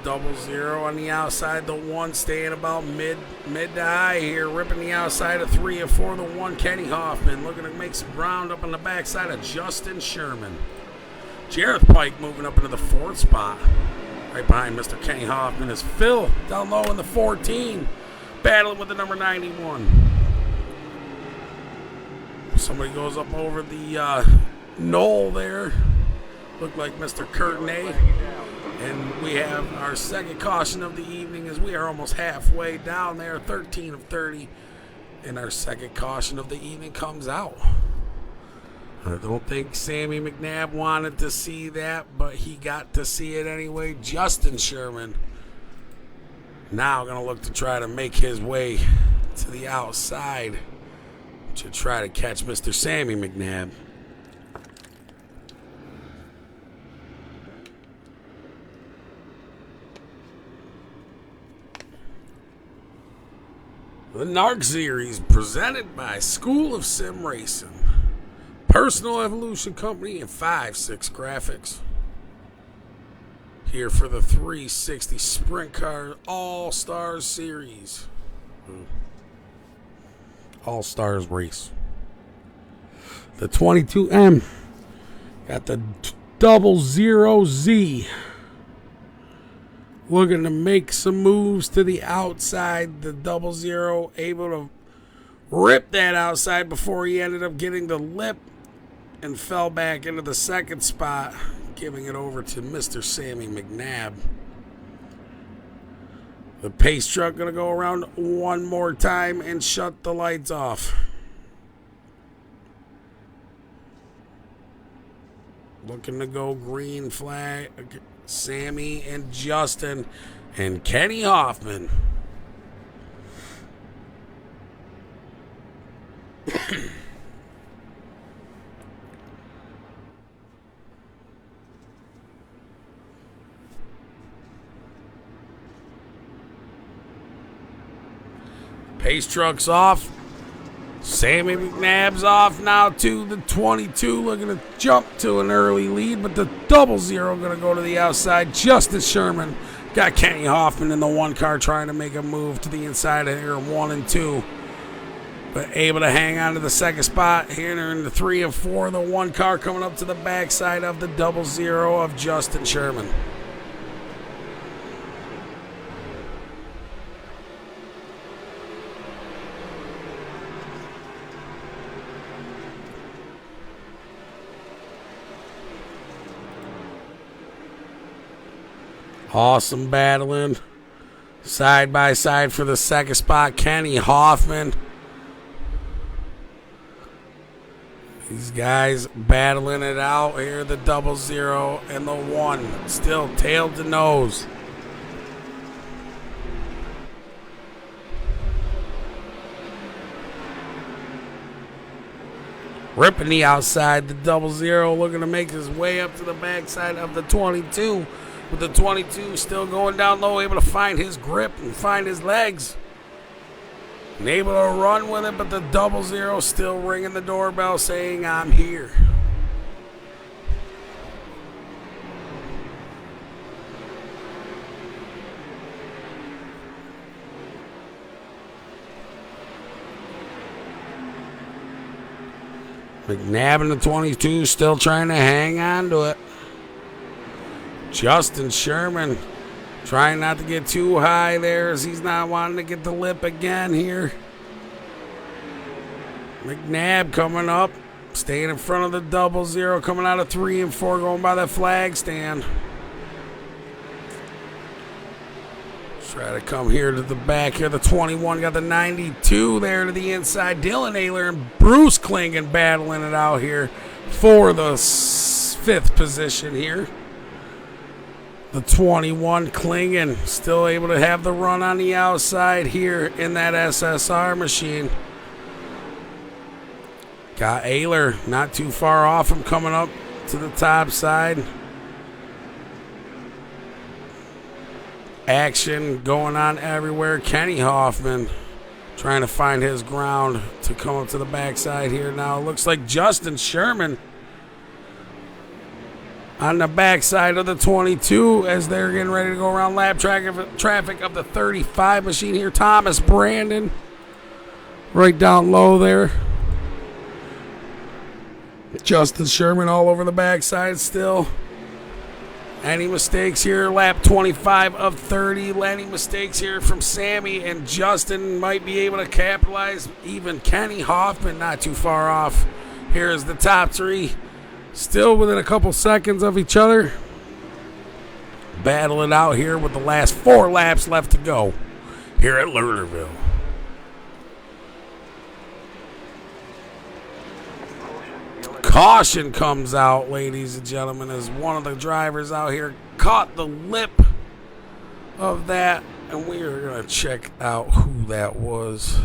The 00 on the outside, the 1 staying about mid to high here, ripping the outside of 3 and 4. The 1, Kenny Hoffman, looking to make some ground up on the backside of Justin Sherman. Jareth Pike moving up into the 4th spot. Right behind Mr. Kenny Hoffman is Phil down low in the 14, battling with the number 91. Somebody goes up over the knoll there. Looked like Mr. Courtenay. And we have our second caution of the evening as we are almost halfway down there, 13 of 30. And our second caution of the evening comes out. I don't think Sammy McNabb wanted to see that, but he got to see it anyway. Justin Sherman now going to look to try to make his way to the outside to try to catch Mr. Sammy McNabb. The NARC series presented by School of Sim Racing, Personal Evolution Company, and 5-6 Graphics. Here for the 360 Sprint Car All-Stars Series. All-Stars Race. The 22M got the 00Z. Looking to make some moves to the outside. The 00 able to rip that outside before he ended up getting the lip and fell back into the second spot, giving it over to Mr. Sammy McNabb. The pace truck going to go around one more time and shut the lights off. Looking to go green flag. Sammy and Justin and Kenny Hoffman. Pace truck's off. Sammy McNabb's off now to the 22, looking to jump to an early lead, but the 00 going to go to the outside. Justin Sherman got Kenny Hoffman in the 1 car trying to make a move to the inside of here, 1 and 2. But able to hang on to the second spot here in the 3 and 4. The 1 car coming up to the backside of the 00 of Justin Sherman. Awesome battling. Side by side for the second spot, Kenny Hoffman. These guys battling it out here, the 00 and the 1. Still tail to nose. Ripping the outside, the 00 looking to make his way up to the backside of the 22. With the 22 still going down low, able to find his grip and find his legs. And able to run with it, but the 00 still ringing the doorbell saying, I'm here. McNabb in the 22 still trying to hang on to it. Justin Sherman trying not to get too high there as he's not wanting to get the lip again here. McNabb coming up, staying in front of the 00, coming out of 3 and 4, going by the flag stand. Try to come here to the back here. The 21 got the 92 there to the inside. Dylan Ayler and Bruce Klingon battling it out here for the 5th position here. The 21 Klingon still able to have the run on the outside here in that SSR machine. Got Ayler not too far off from coming up to the top side. Action going on everywhere. Kenny Hoffman trying to find his ground to come up to the backside here now. It looks like Justin Sherman on the backside of the 22 as they're getting ready to go around lap traffic of the 35 machine here. Thomas Brandon right down low there. Justin Sherman all over the backside still. Any mistakes here? Lap 25 of 30. Any mistakes here from Sammy and Justin might be able to capitalize. Even Kenny Hoffman not too far off. Here's the top 3. Still within a couple seconds of each other. Battle it out here with the last 4 laps left to go here at Learnerville. Caution comes out, ladies and gentlemen, as one of the drivers out here caught the lip of that. And we are going to check out who that was.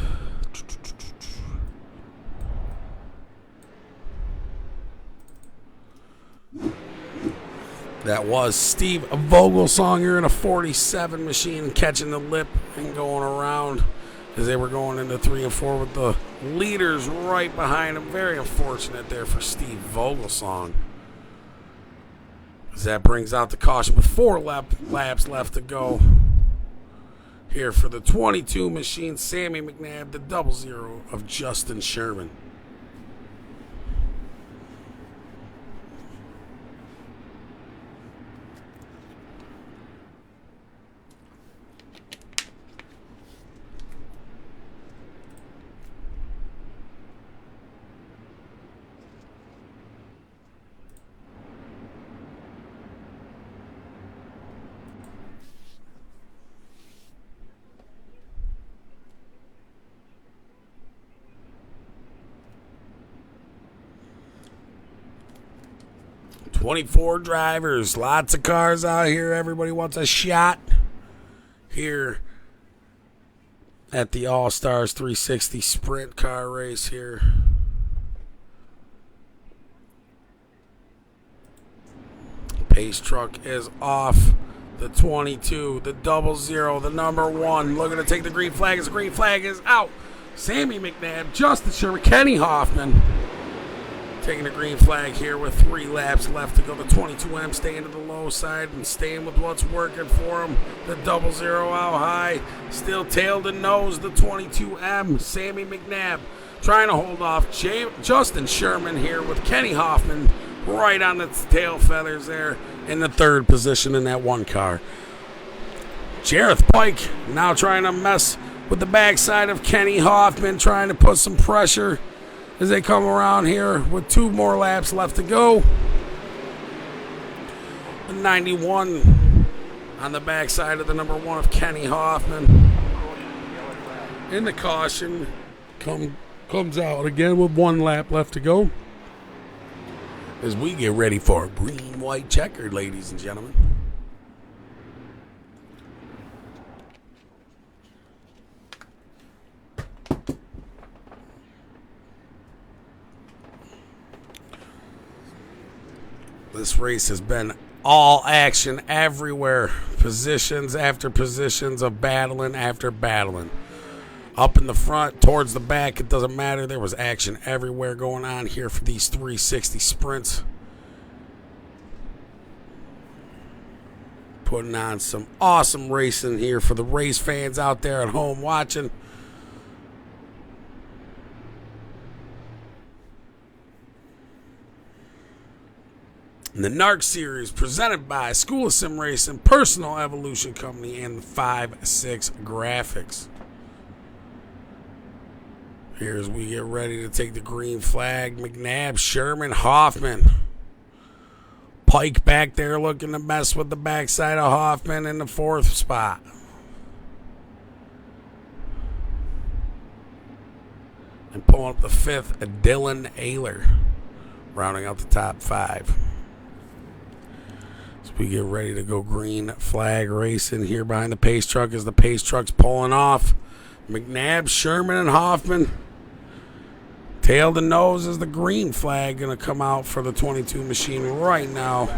That was Steve Vogelsonger in a 47 machine catching the lip and going around as they were going into 3 and 4 with the leaders right behind him. Very unfortunate there for Steve Vogelsong, as that brings out the caution with 4 laps left to go here for the 22 machine. Sammy McNabb, the 00 of Justin Sherman. "24 drivers, lots of cars out here. Everybody wants a shot here at the All-Stars 360 Sprint car race here. Pace truck is off. The 22, the 00, the number 1, looking to take the green flag as the green flag is out. Sammy McNabb, Justin Sherman, Kenny Hoffman taking the green flag here with 3 laps left to go. The 22M staying to the low side and staying with what's working for him. The 00 out high, still tail to nose. The 22M, Sammy McNabb trying to hold off Justin Sherman here with Kenny Hoffman right on the tail feathers there in the 3rd position in that 1 car. Jareth Pike now trying to mess with the backside of Kenny Hoffman, trying to put some pressure as they come around here with 2 more laps left to go. The 91 on the backside of the number 1 of Kenny Hoffman. And the caution comes out again with 1 lap left to go as we get ready for a green-white checkered, ladies and gentlemen. This race has been all action everywhere. Positions after positions of battling after battling. Up in the front, towards the back, it doesn't matter. There was action everywhere going on here for these 360 sprints. Putting on some awesome racing here for the race fans out there at home watching. The NARC series presented by School of Sim Racing, Personal Evolution Company, and 5-6 Graphics. Here as we get ready to take the green flag, McNabb, Sherman, Hoffman. Pike back there looking to mess with the backside of Hoffman in the 4th spot. And pulling up the 5th, Dylan Ayler, rounding out the top 5. As we get ready to go green flag racing here behind the pace truck as the pace truck's pulling off. McNabb, Sherman, and Hoffman. Tail to nose is the green flag going to come out for the 22 machine right now.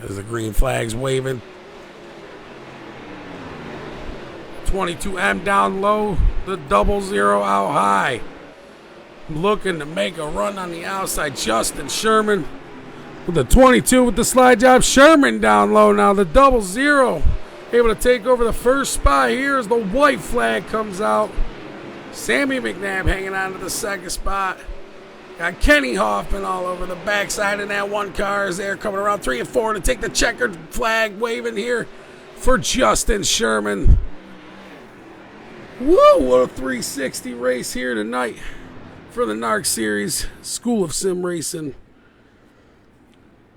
As the green flag's waving. 22M down low, the 00 out high. Looking to make a run on the outside. Justin Sherman with the 22 with the slide job. Sherman down low now, the 00 able to take over the first spot here as the white flag comes out. Sammy McNabb hanging on to the 2nd spot. Got Kenny Hoffman all over the backside in that one car as they're coming around 3 and 4 to take the checkered flag waving here for Justin Sherman. Woo, what a 360 race here tonight for the NARC series, School of Sim Racing,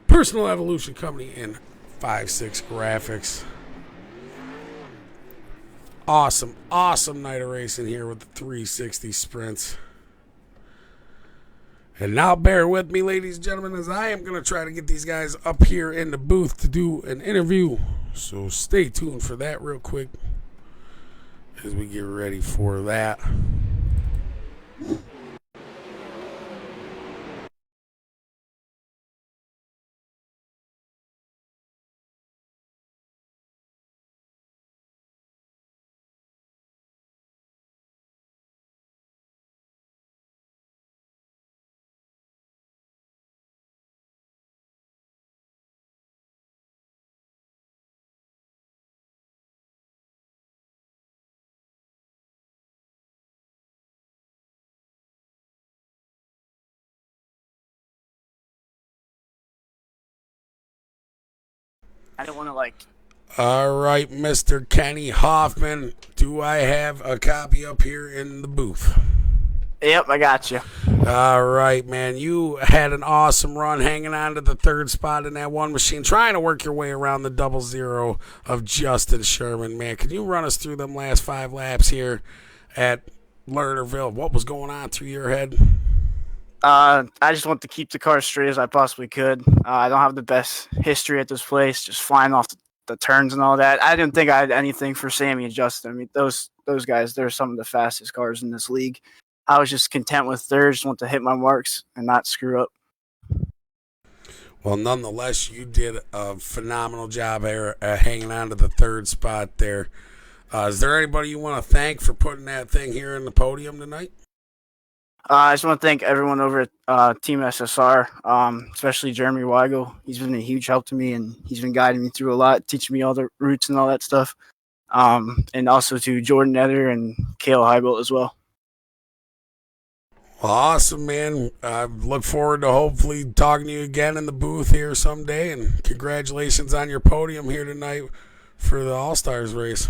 Personal Evolution Company, and 5-6 Graphics. Awesome night of racing here with the 360 sprints. And now bear with me, ladies and gentlemen, as I am going to try to get these guys up here in the booth to do an interview. So stay tuned for that real quick as we get ready for that. I don't want to like. All right, Mr. Kenny Hoffman, do I have a copy up here in the booth? Yep, I got you. All right, man. You had an awesome run hanging on to the 3rd spot in that one machine, trying to work your way around the 00 of Justin Sherman, man. Can you run us through them last 5 laps here at Learnerville? What was going on through your head? I just want to keep the car straight as I possibly could. I don't have the best history at this place, just flying off the turns and all that. I didn't think I had anything for Sammy and Justin. I mean, those guys, they're some of the fastest cars in this league. I was just content with 3rd, just want to hit my marks and not screw up. Well, nonetheless, you did a phenomenal job here hanging on to the 3rd spot there. Is there anybody you want to thank for putting that thing here in the podium tonight? I just want to thank everyone over at Team SSR, especially Jeremy Weigel. He's been a huge help to me, and he's been guiding me through a lot, teaching me all the routes and all that stuff. And also to Jordan Eder and Cale Heibel as well. Awesome, man. I look forward to hopefully talking to you again in the booth here someday, and congratulations on your podium here tonight for the All-Stars race.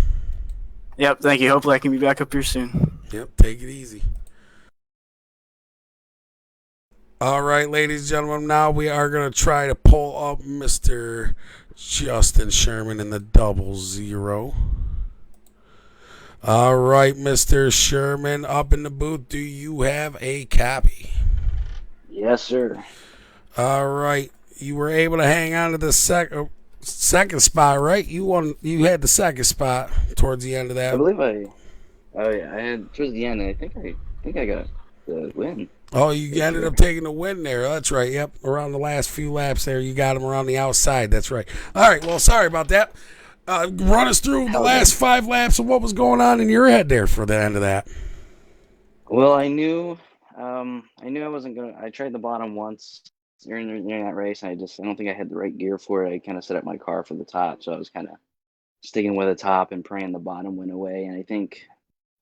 Yep, thank you. Hopefully I can be back up here soon. Yep, take it easy. All right, ladies and gentlemen, now we are going to try to pull up Mr. Justin Sherman in the 00. All right, Mr. Sherman, up in the booth, do you have a copy? Yes, sir. All right, you were able to hang on to the second spot, right? You had the 2nd spot towards the end of that. I believe I had towards the end. I think I got the win. Oh, you ended up taking the win there. That's right. Yep. Around the last few laps there, you got him around the outside. That's right. All right. Well, sorry about that. Run us through the last 5 laps of what was going on in your head there for the end of that. Well, I wasn't gonna. I tried the bottom once during that race, and I don't think I had the right gear for it. I kind of set up my car for the top, so I was kind of sticking with the top and praying the bottom went away. And I think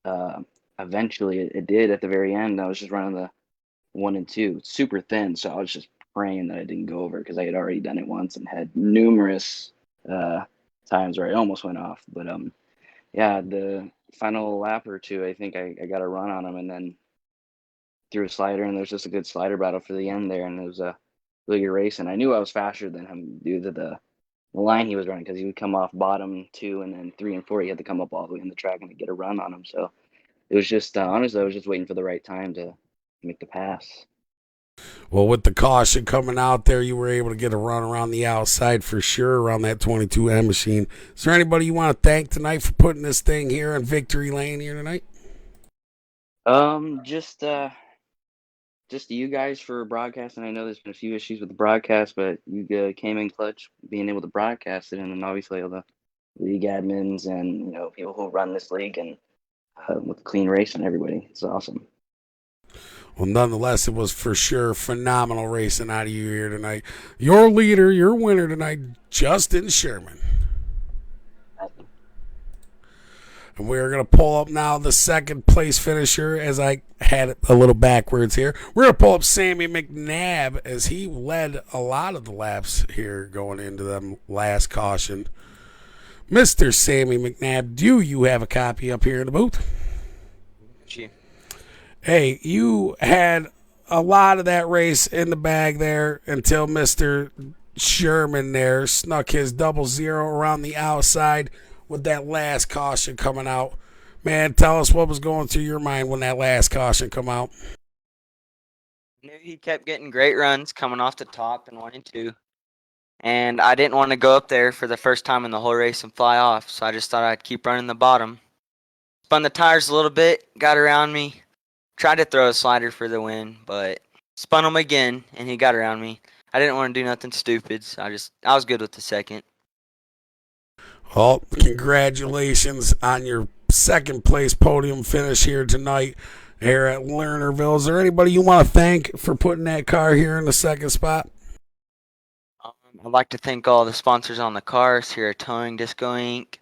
uh, eventually it did at the very end. I was just running the 1 and 2, super thin, so I was just praying that I didn't go over because I had already done it once and had numerous times where I almost went off. But yeah, the final lap or two, I think I got a run on him, and then threw a slider, and there's just a good slider battle for the end there, and it was a really good race. And I knew I was faster than him due to the line he was running, because he would come off bottom 2 and then 3 and 4. He had to come up all the way in the track and get a run on him. So it was just honestly, I was just waiting for the right time to make the pass. Well, with the caution coming out there, you were able to get a run around the outside for sure around that 22M machine. Is there anybody you want to thank tonight for putting this thing here in victory lane here tonight? Just you guys for broadcasting. I know there's been a few issues with the broadcast, but you came in clutch being able to broadcast it, and then obviously all the league admins and people who run this league, and with clean race and everybody. It's awesome. Well, nonetheless, it was for sure phenomenal racing out of you here tonight. Your leader, your winner tonight, Justin Sherman. And we're going to pull up now the second place finisher, as I had it a little backwards here. We're going to pull up Sammy McNabb, as he led a lot of the laps here going into the last caution. Mr. Sammy McNabb, do you have a copy up here in the booth? Gee. Hey, you had a lot of that race in the bag there until Mr. Sherman there snuck his 00 around the outside with that last caution coming out. Man, tell us what was going through your mind when that last caution come out. Knew he kept getting great runs coming off the top in 1 and 2. And I didn't want to go up there for the first time in the whole race and fly off, so I just thought I'd keep running the bottom. Spun the tires a little bit, got around me, tried to throw a slider for the win, but spun him again, and he got around me. I didn't want to do nothing stupid, so I was good with the second. Well, congratulations on your second place podium finish here tonight here at Learnerville. Is there anybody you want to thank for putting that car here in the second spot? I'd like to thank all the sponsors on the cars here at Towing, Disco Inc.,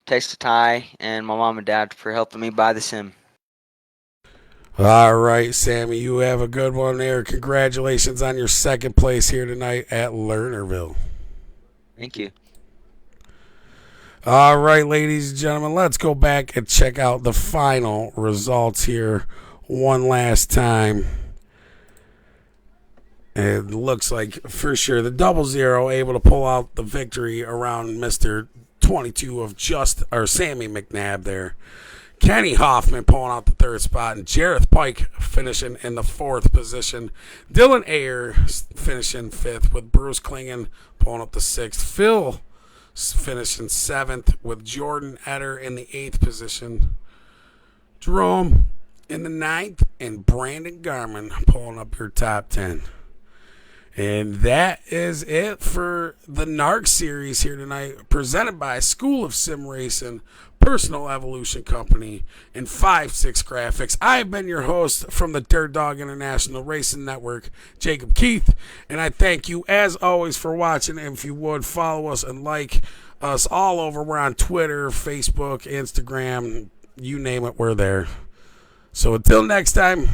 Taste of Tie, and my mom and dad for helping me buy the sim. All right, Sammy, you have a good one there. Congratulations on your second place here tonight at Learnerville. Thank you. All right, ladies and gentlemen, let's go back and check out the final results here one last time. It looks like for sure the 00 able to pull out the victory around Mr. 22 of Sammy McNabb there. Kenny Hoffman pulling out the third spot, and Jareth Pike finishing in the fourth position. Dylan Ayer finishing fifth, with Bruce Klingen pulling up the sixth. Phil finishing seventh, with Jordan Etter in the eighth position. Jerome in the ninth, and Brandon Garman pulling up your top 10. And that is it for the NARC series here tonight, presented by School of Sim Racing, Personal Evolution Company, and 5-6 Graphics. I have been your host from the Dirt Dog International Racing Network, Jacob Keith, and I thank you as always for watching. And if you would, follow us and like us all over. We're on Twitter, Facebook, Instagram, you name it, we're there. So until next time.